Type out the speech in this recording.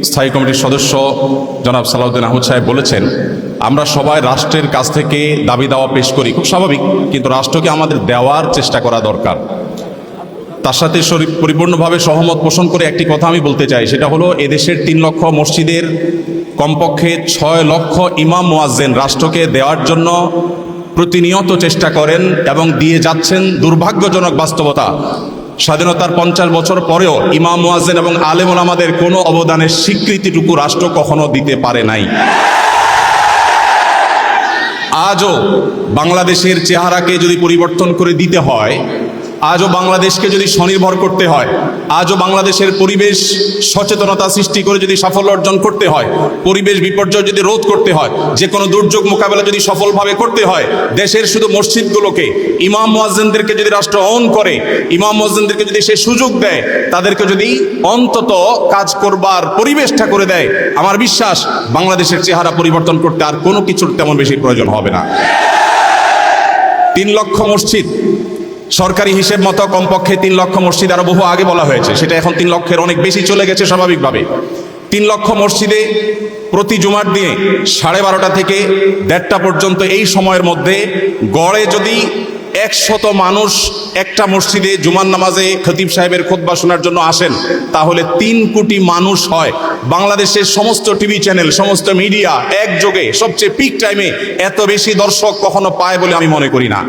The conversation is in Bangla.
স্থায়ী কমিটির সদস্য জনাব সালাউদ্দিন আহমদ সাহেব বলেছেন, আমরা সবাই রাষ্ট্রের কাছ থেকে দাবি দাওয়া পেশ করি, খুব স্বাভাবিক, কিন্তু রাষ্ট্রকে আমাদের দেওয়ার চেষ্টা করা দরকার। তার সাথে পরিপূর্ণভাবে সহমত পোষণ করে একটি কথা আমি বলতে চাই, সেটা হলো এদেশের 3 লক্ষ মসজিদের কমপক্ষে 6 লক্ষ ইমাম মুয়াজ্জিন রাষ্ট্রকে দেওয়ার জন্য প্রতিনিয়ত চেষ্টা করেন এবং দিয়ে যাচ্ছেন। দুর্ভাগ্যজনক বাস্তবতা, স্বাধীনতার 50 বছর পরেও ইমাম মুয়াজ্জিন এবং আলেম ওলামাদের কোনো অবদানের স্বীকৃতিটুকু রাষ্ট্র কখনো দিতে পারে নাই। আজও বাংলাদেশের চেহারাকে যদি পরিবর্তন করে দিতে হয়, আজও বাংলাদেশকে যদি স্বনির্ভর করতে হয়, আজও বাংলাদেশের পরিবেশ সচেতনতা সৃষ্টি করে যদি সাফল্য অর্জন করতে হয়, পরিবেশ বিপর্যয় যদি রোধ করতে হয়, যে কোনো দুর্যোগ মোকাবেলা যদি সফলভাবে করতে হয়, দেশের শুধু মসজিদগুলোকে ইমাম মুয়াজ্জিনদেরকে যদি রাষ্ট্র অন করে, ইমাম মুয়াজ্জিনদেরকে যদি সে সুযোগ দেয়, তাদেরকে যদি অন্তত কাজ করবার পরিবেশটা করে দেয়, আমার বিশ্বাস বাংলাদেশের চেহারা পরিবর্তন করতে আর কোনো কিছুর তেমন বেশি প্রয়োজন হবে না। 3 লক্ষ মসজিদ, সরকারি হিসেব মতো কমপক্ষে 3 লক্ষ মসজিদ, আরো বহু আগে বলা হয়েছে, সেটা এখন 3 লক্ষের অনেক বেশি চলে গেছে স্বাভাবিকভাবে। 3 লক্ষ মসজিদে প্রতি জুমার দিনে 12:30 থেকে 1:30 পর্যন্ত এই সময়ের মধ্যে গড়ে যদি 100 মানুষ একটা মসজিদে জুমার নামাজে খতিব সাহেবের খুতবা শোনার জন্য আসেন, তাহলে 3 কোটি মানুষ হয়। বাংলাদেশের সমস্ত টিভি চ্যানেল, সমস্ত মিডিয়া একযোগে সবচেয়ে পিক টাইমে এত বেশি দর্শক কখনো পায় বলে আমি মনে করি না।